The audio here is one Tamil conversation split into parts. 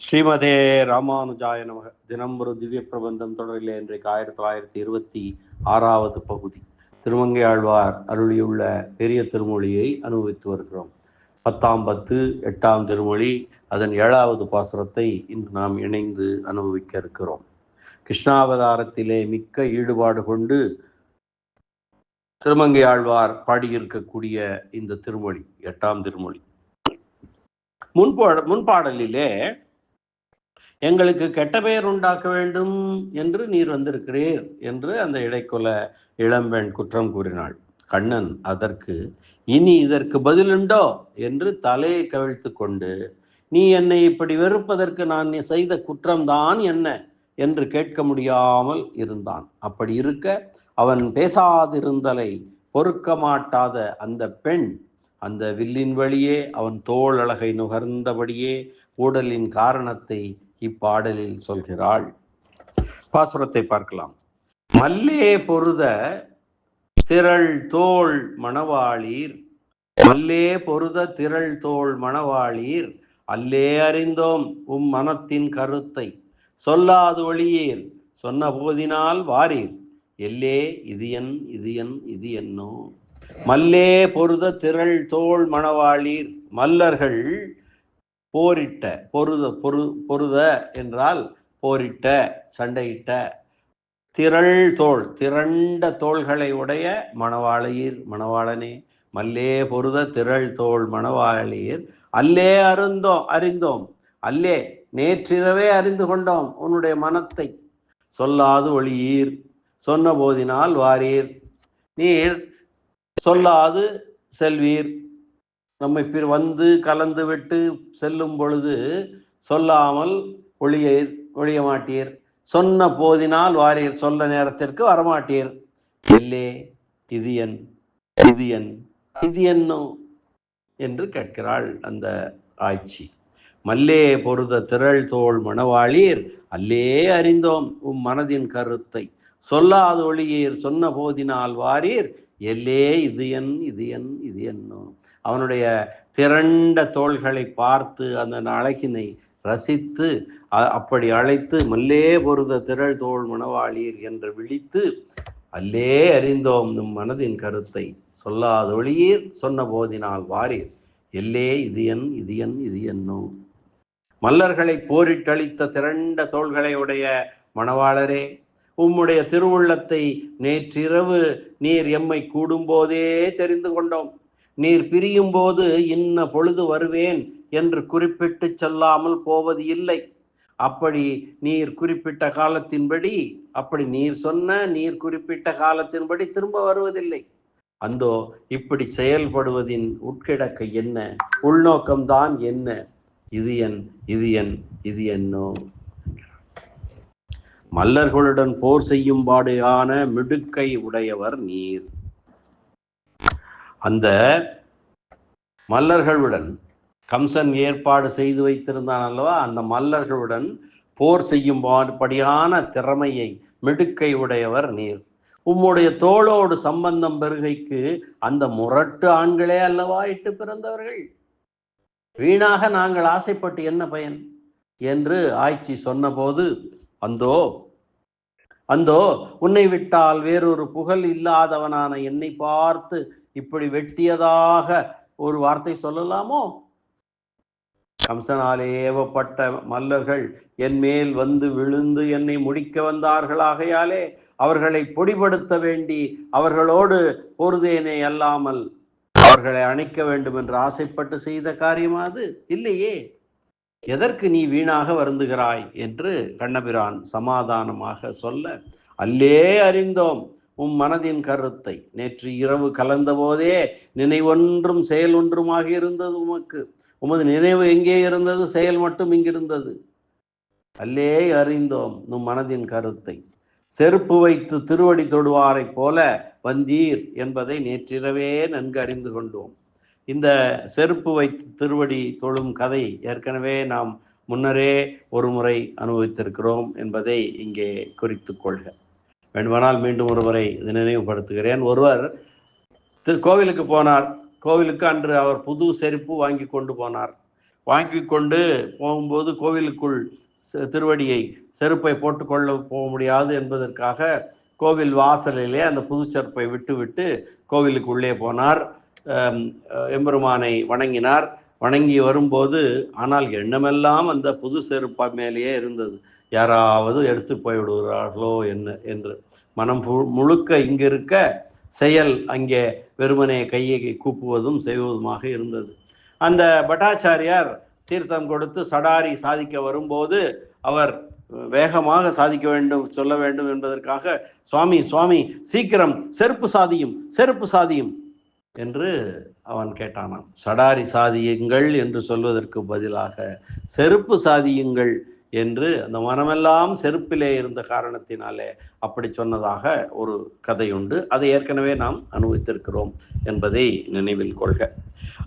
ஸ்ரீமதே ராமானுஜாய நமக. தினம் ஒரு திவ்ய பிரபந்தம் தொடரில் இன்றைக்கு 1926வது பகுதி. திருமங்கை ஆழ்வார் அருளியுள்ள பெரிய திருமொழியை அனுபவித்து வருகிறோம். 10ஆம் பத்து 8ஆம் திருமொழி, அதன் 7வது பாசுரத்தை இன்று நாம் இணைந்து அனுபவிக்க இருக்கிறோம். கிருஷ்ணாவதாரத்திலே மிக்க ஈடுபாடு கொண்டு திருமங்கை ஆழ்வார் பாடியிருக்கக்கூடிய இந்த திருமொழி 8ஆம் திருமொழி. முன்பாடலிலே எங்களுக்கு கெட்ட பெயர் உண்டாக்க வேண்டும் என்று நீர் வந்திருக்கிறீர் என்று அந்த இடைக்குல இளம்பெண் குற்றம் கூறினாள். கண்ணன் அதற்கு, இனி இதற்கு பதிலுண்டோ என்று தலையை கவிழ்த்து கொண்டு, நீ என்னை இப்படி வெறுப்பதற்கு நான் செய்த குற்றம்தான் என்ன என்று கேட்க முடியாமல் இருந்தான். அப்படி இருக்க அவன் பேசாதிருந்தலை பொறுக்க மாட்டாத அந்த பெண் அந்த வில்லின் வழியே அவன் தோள் அழகை நுகர்ந்தபடியே ஊடலின் காரணத்தை இப்பாடலில் சொல்கிறாள். பாசுரத்தை பார்க்கலாம். மல்லே பொருத திரள் தோள் மணவாளீர், மல்லே பொருத திரள் தோள் மணவாளீர், அல்லே அறிந்தோம் மனத்தின் கருத்தை, சொல்லாது ஒளியீர் சொன்ன போதினால் வாரீர், எல்லே இது என் இது என் இது என்னோ. மல்லே பொருத திரள் தோள் மணவாளீர், மல்லர்கள் போரிட்ட, பொருத என்றால் போரிட்ட, சண்டையிட்ட, திரள் தோள் திரண்ட தோள்களை உடைய மணவாளீர், மணவாளனே. மல்லே பொருத திரள் தோள் மணவாளீர், அல்லே அறிந்தோம், அல்லே நேற்றிரவே அறிந்து கொண்டோம் உன்னுடைய மனத்தை, சொல்லாது ஒளியீர் சொன்ன போதினால் வாரீர், நீர் சொல்லாது செல்வீர், நம்மை வந்து கலந்து விட்டு செல்லும் பொழுது சொல்லாமல் ஒழிய மாட்டீர், சொன்ன போதினால் வாரீர் சொல்ல நேரத்திற்கு வரமாட்டீர், எல்லே இது என் இது என் இது என்னோ என்று கேட்கிறாள் அந்த ஆட்சி. மல்லே பொருத திரள் தோள் மணவாளீர், அல்லே அறிந்தோம் மனதின் கருத்தை, சொல்லாது ஒளியீர் சொன்ன போதினால் வாரீர், எல்லே இது என் இது என் இது என்னோ. அவனுடைய திரண்ட தோள்களை பார்த்து அந்த அழகினை ரசித்து அப்படி அழைத்து மல்லே பொருத திரள் தோள் மணவாளீர் என்று விழித்து, அல்லே அறிந்தோம் நம் மனதின் கருத்தை, சொல்லாத ஒளியீர் சொன்ன போதினால் வாரீர், எல்லே இது என் இது என் இது என்னோ. மல்லர்களை போரிட்டளித்த திரண்ட தோள்களை உடைய மணவாளரே, உம்முடைய திருவுள்ளத்தை நேற்றிரவு நீர் எம்மை கூடும்போதே தெரிந்து கொண்டோம். நீர் பிரியும் போது இன்ன பொழுது வருவேன் என்று குறிப்பிட்டு சொல்லாமல் போவது இல்லை. அப்படி நீர் குறிப்பிட்ட காலத்தின்படி, அப்படி நீர் குறிப்பிட்ட காலத்தின்படி திரும்ப வருவதில்லை. அந்தோ இப்படி செயல்படுவதின் உட்கிடக்கை என்ன, உள்நோக்கம்தான் என்ன, இது என் இது என் இது என்னோ. மல்லர்களுடன் போர் செய்யும் பாடுயான மிடுக்கை உடையவர் நீர். அந்த மல்லர்களுடன் கம்சன் ஏற்பாடு செய்து வைத்திருந்தான் அல்லவா, அந்த மல்லர்களுடன் போர் செய்யும் படியான திறமையை மிடுக்கை உடையவர் நீர். உம்முடைய தோளோடு சம்பந்தம் பெருகைக்கு அந்த முரட்டு ஆண்களே அல்லவா இட்டு பிறந்தவர்கள். வீணாக நாங்கள் ஆசைப்பட்டு என்ன பயன் என்று ஆய்ச்சி சொன்னபோது, அந்தோ உன்னை விட்டால் வேறொரு புகழ் இல்லாதவனான என்னை பார்த்து இப்படி வெட்டியதாக ஒரு வார்த்தை சொல்லலாமோ? கம்சனாலே ஏவப்பட்ட மல்லர்கள் என் மேல் வந்து விழுந்து என்னை முடிக்க வந்தார்கள். ஆகையாலே அவர்களை பொடிபடுத்த வேண்டி அவர்களோடு பொருதேனே அல்லாமல் அவர்களை அணைக்க வேண்டும் என்று ஆசைப்பட்டு செய்த காரியம் அது இல்லையே. எதற்கு நீ வீணாக வருந்துகிறாய் என்று கண்ணபிரான் சமாதானமாக சொல்ல, அல்லே அறிந்தோம் மனதின் கருத்தை, நேற்று இரவு கலந்த போதே நினைவொன்றும் செயல் ஒன்றுமாக இருந்தது உமக்கு. உமது நினைவு எங்கே இருந்தது, செயல் மட்டும் இங்கிருந்தது. அல்லே அறிந்தோம் மனதின் கருத்தை, செருப்பு வைத்து திருவடி தொடுவாரை போல வந்தீர் என்பதை நேற்றிரவே நன்கு அறிந்து கொண்டோம். இந்த செருப்பு வைத்து திருவடி தொழும் கதை ஏற்கனவே நாம் முன்னரே ஒரு முறை அனுபவித்திருக்கிறோம் என்பதை இங்கே குறித்து கொள்க. வேண்டுமானால் மீண்டும் ஒருவரை இதை நினைவுபடுத்துகிறேன். ஒருவர் கோவிலுக்கு போனார். கோவிலுக்கு அன்று அவர் புது செருப்பு வாங்கி கொண்டு போனார். வாங்கி கொண்டு போகும்போது கோவிலுக்குள் திருவடியை செருப்பை போட்டுக்கொள்ள போக முடியாது என்பதற்காக கோவில் வாசலிலே அந்த புது செருப்பை விட்டு விட்டு கோவிலுக்குள்ளே போனார். எம்பெருமானை வணங்கினார். வணங்கி வரும்போது ஆனால் எண்ணமெல்லாம் அந்த புது செருப்பா மேலேயே இருந்தது. யாராவது எடுத்து போய்விடுகிறார்களோ என்று மனம் முழுக்க இங்கு இருக்க செயல் அங்கே வெறுமனே கையை கூப்புவதும் செய்வதுமாக இருந்தது. அந்த பட்டாச்சாரியார் தீர்த்தம் கொடுத்து சடாரி சாதிக்க வரும்போது அவர் வேகமாக சாதிக்க வேண்டும், சொல்ல வேண்டும் என்பதற்காக சுவாமி சுவாமி சீக்கிரம் செருப்பு சாதியும் செருப்பு சாதியும் என்று அவன் கேட்டானாம். சடாரி சாதியுங்கள் என்று சொல்வதற்கு பதிலாக செருப்பு சாதியுங்கள் என்று அந்த மனமெல்லாம் செருப்பிலே இருந்த காரணத்தினாலே அப்படி சொன்னதாக ஒரு கதை உண்டு. அதை ஏற்கனவே நாம் அனுபவித்திருக்கிறோம் என்பதை நினைவில் கொள்க.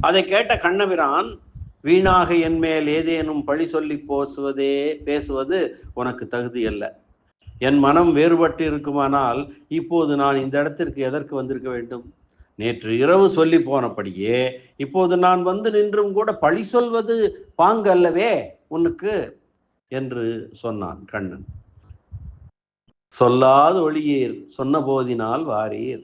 அதை கேட்ட கண்ணபிரான், வீணாக என் மேல் ஏதேனும் பழி சொல்லி பேசுவது உனக்கு தகுதி அல்ல. என் மனம் வேறுபட்டு இருக்குமானால் இப்போது நான் இந்த இடத்திற்கு எதற்கு வந்திருக்க வேண்டும்? நேற்று இரவு சொல்லி போனபடியே இப்போது நான் வந்து நின்றும் கூட பழி சொல்வது பாங்கு அல்லவே உனக்கு என்று சொன்னான் கண்ணன். சொல்லாது ஒளியீர் சொன்ன போதினால் வாரீர்,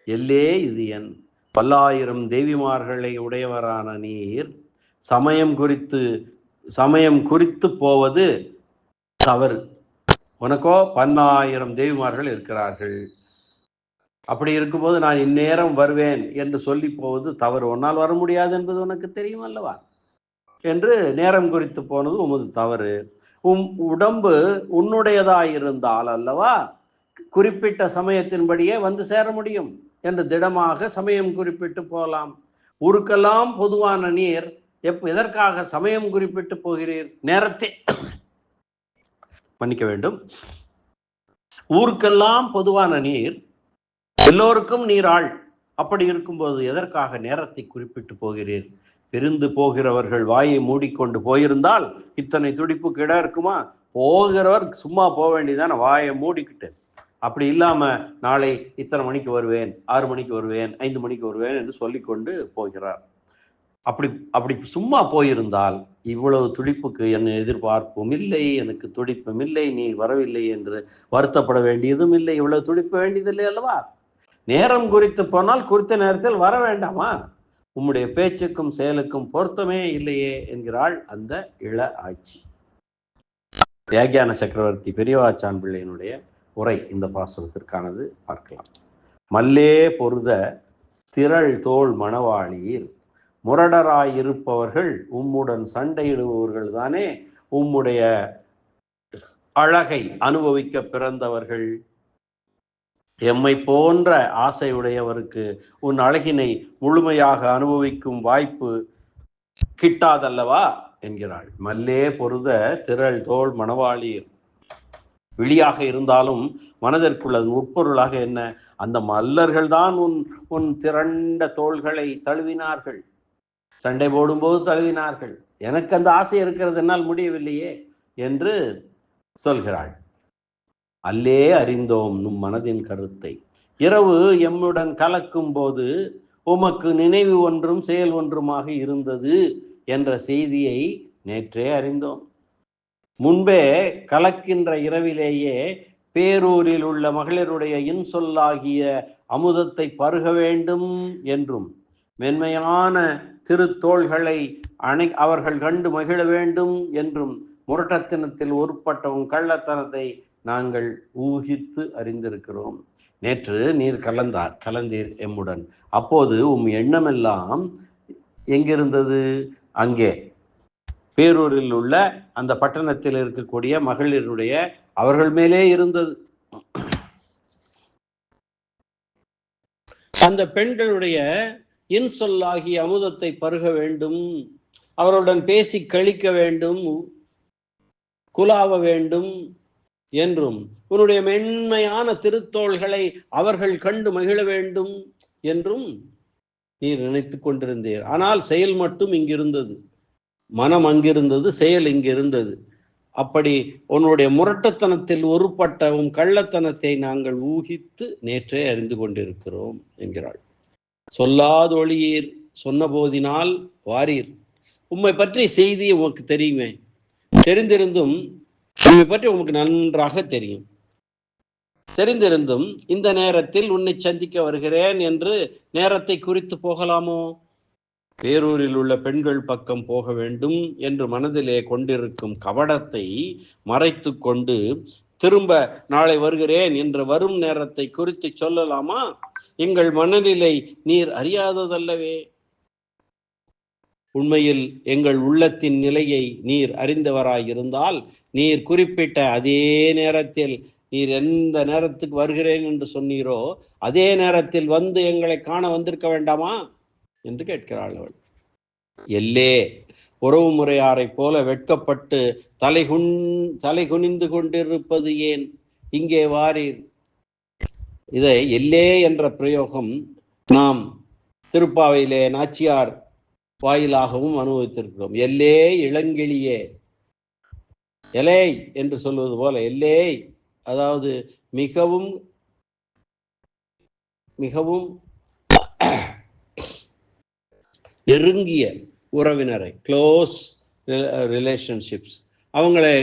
எல்லே இது என் பல்லாயிரம் தேவிமார்களை உடையவரான நீர் சமயம் குறித்து போவது தவறு. உனக்கோ 10,000 தேவிமார்கள் இருக்கிறார்கள். அப்படி இருக்கும்போது நான் இந்நேரம் வருவேன் என்று சொல்லி போவது தவறு. உன்னால் வர முடியாது என்பது உனக்கு தெரியும் அல்லவா என்று நேரம் குறித்து போனது உமது தவறு. உடம்பு உன்னுடையதாயிருந்தால் அல்லவா குறிப்பிட்ட சமயத்தின்படியே வந்து சேர முடியும் என்று திடமாக சமயம் குறிப்பிட்டு போகலாம். ஊருக்கெல்லாம் பொதுவான நீர் எதற்காக சமயம் குறிப்பிட்டு போகிறீர்? நேரத்தை மன்னிக்க வேண்டும். ஊருக்கெல்லாம் பொதுவான நீர், எல்லோருக்கும் நீராள். அப்படி இருக்கும்போது எதற்காக நேரத்தை குறிப்பிட்டு போகிறீர்? பிரிந்து போகிறவர்கள் வாயை மூடிக்கொண்டு போயிருந்தால் இத்தனை துடிப்புக்கு இடம் இருக்குமா? போகிறவர் சும்மா போக வேண்டியதான, வாயை மூடிக்கிட்டு. அப்படி இல்லாம நாளை இத்தனை மணிக்கு வருவேன், 6 மணிக்கு வருவேன், 5 மணிக்கு வருவேன் என்று சொல்லிக்கொண்டு போகிறார். அப்படி சும்மா போயிருந்தால் இவ்வளவு துடிப்புக்கு என்ன எதிர்பார்ப்பும் இல்லை, எனக்கு துடிப்பும் இல்லை, நீ வரவில்லை என்று வருத்தப்பட வேண்டியதும் இல்லை, இவ்வளவு துடிப்பு வேண்டியதில்லை அல்லவா? நேரம் குறித்து போனால் குறித்த நேரத்தில் வர வேண்டாமா? உம்முடைய பேச்சுக்கும் செயலுக்கும் பொருத்தமே இல்லையே என்கிறாள் அந்த இள ஆட்சி. வியாக்கியான சக்கரவர்த்தி பெரியவாச்சான் பிள்ளையினுடைய உரை இந்த பாசுரத்திற்கானது. பார்க்கலாம். மல்லே பொருத திரள் தோள் மணவாளீர், முரடராயிருப்பவர்கள் உம்முடன் சண்டையிடுபவர்கள் தானே உம்முடைய அழகை அனுபவிக்க பிறந்தவர்கள். எம்மை போன்ற ஆசையுடையவருக்கு உன் அழகினை முழுமையாக அனுபவிக்கும் வாய்ப்பு கிட்டாதல்லவா என்கிறாள். மல்லே பொருத திரள் தோள் மணவாளீர். விழியாக இருந்தாலும் மனதிற்குள்ள உட்பொருளாக என்ன? அந்த மல்லர்கள் தான் உன் திரண்ட தோள்களை தழுவினார்கள், சண்டை போடும்போது தழுவினார்கள். எனக்கு அந்த ஆசை இருக்கிறது, என்னால் முடியவில்லையே என்று சொல்கிறாள். அல்லே அறிந்தோம் நும் மனதின் கருத்தை, இரவு எம்முடன் கலக்கும் போது உமக்கு நினைவு ஒன்றும் செயல் ஒன்றுமாக இருந்தது என்ற செய்தியை நேற்றே அறிந்தோம். முன்பே கலக்கின்ற இரவிலேயே பேரூரில் உள்ள மகளிருடைய இன்சொல்லாகிய அமுதத்தை பருக வேண்டும் என்றும் மென்மையான திருத்தோள்களை அவர்கள் கண்டு மகிழ வேண்டும் என்றும் முரட்டத்தனத்தில் உருப்பட்டவும் கள்ளத்தனத்தை நாங்கள் ஊகித்து அறிந்திருக்கிறோம். நேற்று நீர் கலந்தீர் எம்முடன். அப்போது எண்ணமெல்லாம் எங்கிருந்தது? அங்கே பேரூரில் உள்ள அந்த பட்டணத்தில் இருக்கக்கூடிய மகளிருடைய அவர்கள் மேலே இருந்தது. அந்த பெண்களுடைய இன்சொல்லாகிய அமுதத்தை பருக வேண்டும், அவருடன் பேசி கழிக்க வேண்டும், குலாவ வேண்டும் என்றும் உன்னுடைய மென்மையான திருத்தோள்களை அவர்கள் கண்டு மகிழ வேண்டும் என்றும் நீர் நினைத்து கொண்டிருந்தீர். ஆனால் செயல் மட்டும் இங்கிருந்தது, மனம் அங்கிருந்தது, செயல் இங்கிருந்தது. அப்படி உன்னுடைய முரட்டத்தனத்தில் ஒருபட்ட கள்ளத்தனத்தை நாங்கள் ஊகித்து நேற்றே அறிந்து கொண்டிருக்கிறோம் என்கிறாள். சொல்லாதொழியீர் சொன்ன போதினால் வாரீர், உம்மை பற்றி செய்தி உமக்கு தெரியுமே, தெரிந்திருந்தும் உம்மை பற்றி உமக்கு நன்றாக தெரியும், தெரிந்திருந்தும் இந்த நேரத்தில் உன்னை சந்திக்க வருகிறேன் என்று நேரத்தை குறித்து போகலாமோ? பேரூரில் உள்ள பெண்கள் பக்கம் போக வேண்டும் என்று மனதிலே கொண்டிருக்கும் கவடத்தை மறைத்து கொண்டு திரும்ப நாளை வருகிறேன் என்று வரும் நேரத்தை குறித்து சொல்லலாமா? எங்கள் மனநிலை நீர் அறியாததல்லவே. உண்மையில் எங்கள் உள்ளத்தின் நிலையை நீர் அறிந்தவராயிருந்தால் நீர் குறிப்பிட்ட அதே நேரத்தில், நீர் எந்த நேரத்துக்கு வருகிறேன் என்று சொன்னீரோ அதே நேரத்தில் வந்து எங்களை காண வந்திருக்க வேண்டாமா என்று கேட்கிறாள் அவள். எல்லே உறவு முறையாரை போல வெட்கப்பட்டு தலை குனிந்து கொண்டிருப்பது ஏன்? இங்கே வாரீர். இதை எல்லே என்ற பிரயோகம் நாம் திருப்பாவையிலே நாச்சியார் வாயிலாகவும் அனுபவித்திருக்கிறோம். எல்லே இளங்கிளியே, எலே என்று சொல்வது போல எல்லே, அதாவது மிகவும் மிகவும் நெருங்கிய உறவினரை, க்ளோஸ் ரிலேஷன்ஷிப்ஸ், அவங்களை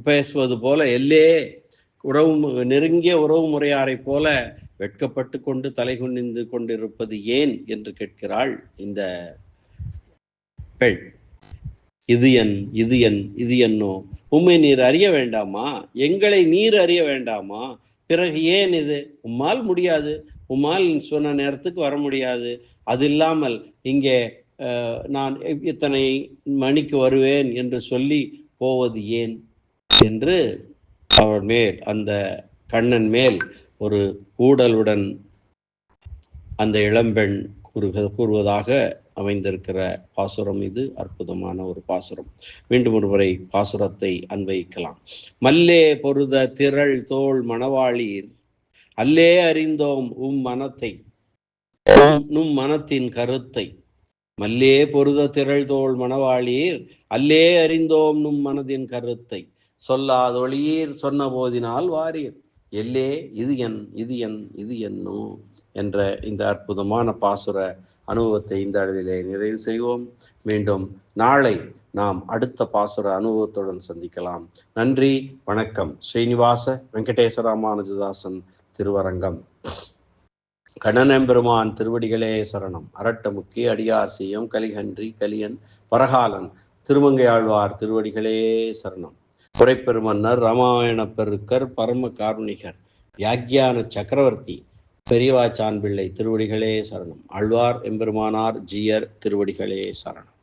பேசுவது போல எல்லே நெருங்கிய உறவு முறையாரை போல வெட்கப்பட்டு கொண்டு தலை குனிந்து கொண்டிருப்பது ஏன் என்று கேட்கிறாள் இந்த பெண். இது என்னோ? உம்மை நீர் அறிய வேண்டாமா? எங்களை நீர் அறிய வேண்டாமா? பிறகு ஏன் இது? உம்மால் முடியாது, உம்மால் சொன்ன நேரத்துக்கு வர முடியாது, அது இல்லாமல் இங்கே நான் இத்தனை மணிக்கு வருவேன் என்று சொல்லி போவது ஏன் என்று அவள் மேல், அந்த கண்ணன் மேல் ஒரு ஊடலுடன் அந்த இளம்பெண் கூறுவதாக அமைந்திருக்கிற பாசுரம் இது. அற்புதமான ஒரு பாசுரம். மீண்டும் ஒரு முறை பாசுரத்தை அன்வைக்கலாம். மல்லே பொருத திரள் தோள் மணவாளீர், அல்லே அறிந்தோம் மனத்தை நும் மனத்தின் கருத்தை. மல்லே பொருத திரள் தோள் மணவாளீர், அல்லே அறிந்தோம் நும் மனதின் கருத்தை. சொல்லாதொழியீர் சொன்ன போதினால் வாரீர், எல்லே இது என்னோ என்ற இந்த அற்புதமான பாசுர அனுபவத்தை இந்த அளவிலே நிறைவு செய்வோம். மீண்டும் நாளை நாம் அடுத்த பாசுர அனுபவத்துடன் சந்திக்கலாம். நன்றி, வணக்கம். ஸ்ரீனிவாச வெங்கடேச ராமானுஜதாசன் திருவரங்கம். கண்ணனெம்பெருமான் திருவடிகளே சரணம். அரட்டமுக்கி அடியார் செய்யும் கலிகன்றி கலியன் பரகாலன் திருமங்கையாழ்வார் திருவடிகளே சரணம். குறைப்பெருமன்னர் ராமாயண பெருக்கர் பரம காருணிகர் வியாக்கியான சக்கரவர்த்தி பெரியவாச்சான் பிள்ளை திருவடிகளே சரணம். ஆழ்வார் எம்பெருமானார் ஜீயர் திருவடிகளே சரணம்.